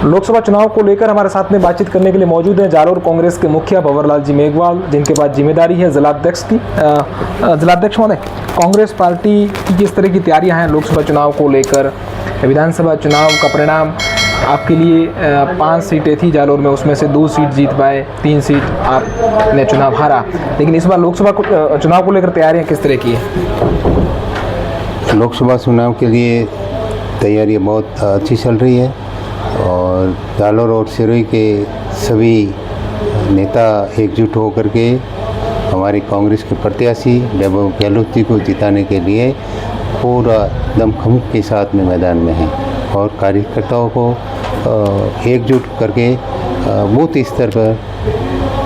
लोकसभा चुनाव को लेकर हमारे साथ में बातचीत करने के लिए मौजूद हैं जालोर कांग्रेस के मुखिया भंवरलाल जी मेघवाल, जिनके पास जिम्मेदारी है जिलाध्यक्ष की। जिलाध्यक्ष महोदय, कांग्रेस पार्टी की किस तरह की तैयारियां हैं लोकसभा चुनाव को लेकर? विधानसभा चुनाव का परिणाम आपके लिए 5 सीटें थी जालोर में, उसमें से 2 सीट जीत पाए, 3 सीट आपने चुनाव हारा, लेकिन इस बार लोकसभा चुनाव को लेकर तैयारियां किस तरह की है? लोकसभा चुनाव के लिए तैयारियां बहुत अच्छी चल रही है और जालोर और सिरोही के सभी नेता एकजुट होकर के हमारी कांग्रेस के प्रत्याशी वैभव गहलोत जी को जिताने के लिए पूरा दमखम के साथ में मैदान में हैं और कार्यकर्ताओं को एकजुट करके बूथ स्तर पर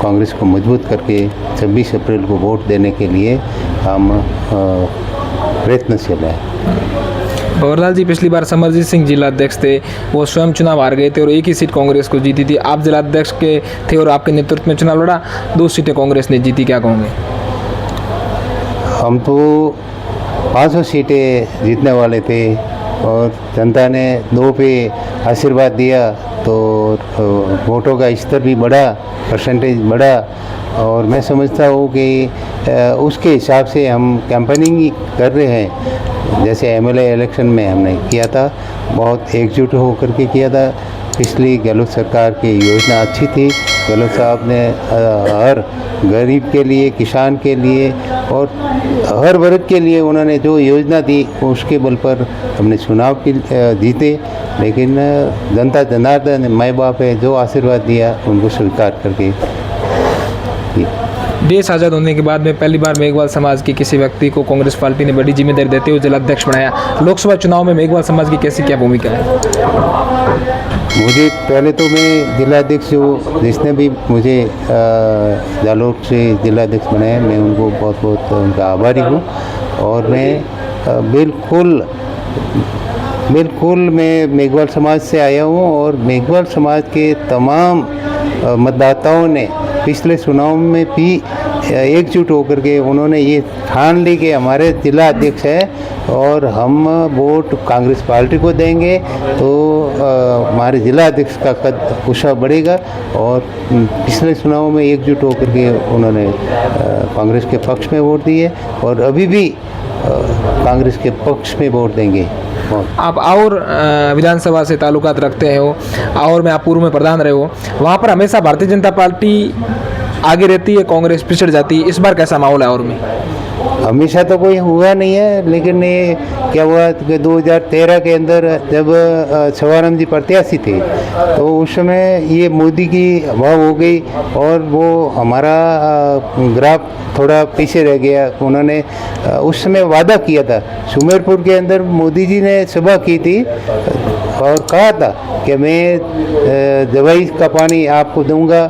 कांग्रेस को मजबूत करके 26 अप्रैल को वोट देने के लिए हम प्रयत्नशील हैं। भंवरलाल जी, पिछली बार समरजीत सिंह जिलाध्यक्ष थे, वो स्वयं चुनाव हार गए थे और एक ही सीट कांग्रेस को जीती थी। आप जिलाध्यक्ष के थे और आपके नेतृत्व में चुनाव लड़ा, 2 सीटें कांग्रेस ने जीती, क्या कहोगे? हम तो 500 सीटें जीतने वाले थे और जनता ने 2 पे आशीर्वाद दिया तो वोटों का स्तर भी बढ़ा, परसेंटेज बढ़ा और मैं समझता हूँ कि उसके हिसाब से हम कैंपेनिंग कर रहे हैं। जैसे एमएलए इलेक्शन में हमने किया था, बहुत एकजुट होकर के किया था। पिछली गहलोत सरकार की योजना अच्छी थी। गहलोत साहब ने हर गरीब के लिए, किसान के लिए और हर वर्ग के लिए उन्होंने जो योजना दी उसके बल पर हमने चुनाव जीते। लेकिन जनता जनार्दन माई बाप है, जो आशीर्वाद दिया उनको स्वीकार करके देश आज़ाद होने के बाद में पहली बार मेघवाल समाज के किसी व्यक्ति को कांग्रेस पार्टी ने बड़ी जिम्मेदारी देते हुए जिलाध्यक्ष बनाया। लोकसभा चुनाव में मेघवाल समाज की कैसी क्या भूमिका है? मुझे पहले तो मैं जिलाध्यक्ष हूँ, जिसने भी मुझे जालोर से जिलाध्यक्ष बनाया, मैं उनको बहुत बहुत उनका आभारी हूँ और मैं बिल्कुल मैं मेघवाल समाज से आया हूँ और मेघवाल समाज के तमाम मतदाताओं ने पिछले चुनाव में भी एकजुट होकर के उन्होंने ये ठान ली कि हमारे जिला अध्यक्ष है और हम वोट कांग्रेस पार्टी को देंगे तो हमारे जिला अध्यक्ष का कद उत्साह बढ़ेगा। और पिछले चुनाव में एकजुट होकर के उन्होंने कांग्रेस के पक्ष में वोट दिए और अभी भी कांग्रेस के पक्ष में वोट देंगे। आप और विधानसभा से ताल्लुकात रखते हो और में आप पूर्व में प्रधान रहे हो, वहाँ पर हमेशा भारतीय जनता पार्टी आगे रहती है, कांग्रेस पिछड़ जाती है, इस बार कैसा माहौल है? और में हमेशा तो कोई हुआ नहीं है, लेकिन ये क्या हुआ कि 2013 के अंदर जब सवाराम जी प्रत्याशी थे तो उस समय ये मोदी की हवा हो गई और वो हमारा ग्राफ थोड़ा पीछे रह गया। उन्होंने उस समय वादा किया था, सुमेरपुर के अंदर मोदी जी ने सभा की थी और कहा था कि मैं दवाई का पानी आपको दूंगा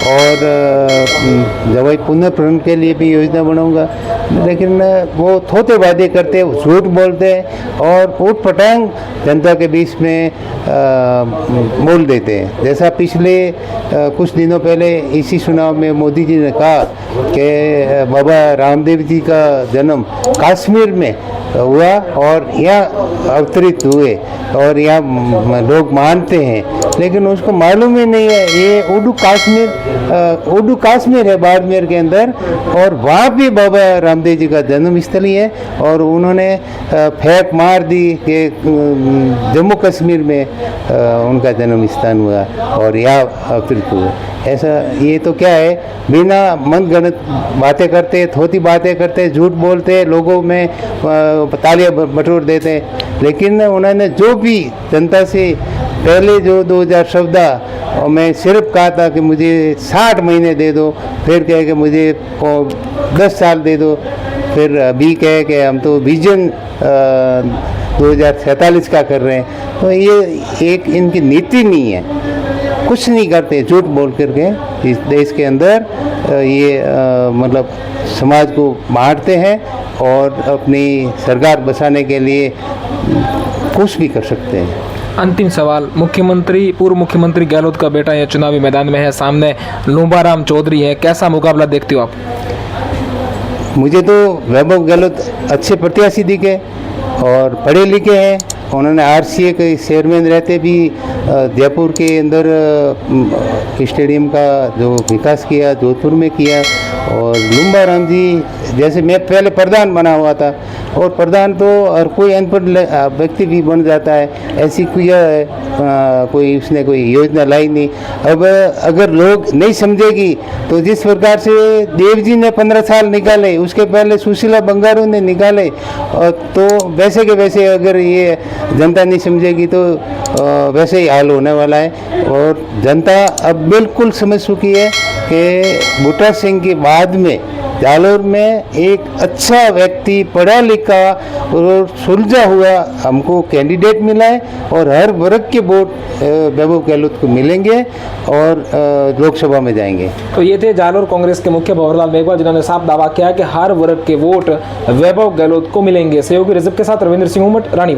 और दवाई पुनर्भरण के लिए भी योजना बनाऊंगा। लेकिन वो थोथे वादे करते, झूठ बोलते और ऊट पटांग जनता के बीच में बोल देते हैं। जैसा पिछले कुछ दिनों पहले इसी चुनाव में मोदी जी ने कहा कि बाबा रामदेव जी का जन्म कश्मीर में हुआ और यहाँ अवतरित हुए और यहाँ लोग मानते हैं, लेकिन उसको मालूम ही नहीं है ये उर्दू कश्मीर है बाड़मेर के अंदर और वहाँ भी बाबा रामदेव जी का जन्म स्थली है और उन्होंने फेंक मार दी कि जम्मू कश्मीर में उनका जन्म स्थान हुआ और यहाँ अवतरित हुआ। ऐसा ये तो क्या है, बिना मनगढ़ंत बातें करते, थोती बातें करते, झूठ बोलते, लोगों में तालियां बटोर देते। लेकिन उन्होंने जो भी जनता से पहले जो 2014 और मैं सिर्फ कहा था कि मुझे 60 महीने दे दो, फिर कहे कि मुझे 10 साल दे दो, फिर अभी कहे कि हम तो विजन 2047 का कर रहे हैं। तो ये एक इनकी नीति नहीं है, कुछ नहीं करते, झूठ बोल करके इस देश के अंदर ये मतलब समाज को बांटते हैं और अपनी सरकार बसाने के लिए कुछ भी कर सकते हैं। अंतिम सवाल, मुख्यमंत्री पूर्व मुख्यमंत्री गहलोत का बेटा यह चुनावी मैदान में है, सामने लूंबाराम चौधरी है, कैसा मुकाबला देखते हो आप? मुझे तो वैभव गहलोत अच्छे प्रत्याशी दिखे और पढ़े लिखे हैं उन्होंने आरसीए के चेयरमैन रहते भी जयपुर के अंदर स्टेडियम का जो विकास किया, जोधपुर में किया। और लुम्बा राम जी जैसे मैं पहले प्रधान बना हुआ था, और प्रधान तो हर कोई अनपढ़ व्यक्ति भी बन जाता है, ऐसी किया है, कोई उसने कोई योजना लाई नहीं। अब अगर लोग नहीं समझेगी तो जिस प्रकार से देव जी ने 15 साल निकाले, उसके पहले सुशीला बंगारू ने निकाले, और तो वैसे के वैसे अगर ये जनता नहीं समझेगी तो वैसे ही हाल होने वाला है। और जनता अब बिल्कुल समझ चुकी है कि बूटा सिंह के बाद में जालोर में एक अच्छा व्यक्ति, पढ़ा लिखा और सुलझा हुआ हमको कैंडिडेट मिला है, और हर वर्ग के वोट वैभव गहलोत को मिलेंगे और लोकसभा में जाएंगे। तो ये थे जालोर कांग्रेस के मुखिया भंवरलाल मेघवाल, जिन्होंने साफ दावा किया कि हर वर्ग के वोट वैभव गहलोत को मिलेंगे। सहयोगी रिजब के साथ रविंद्र सिंह उमट, रानी।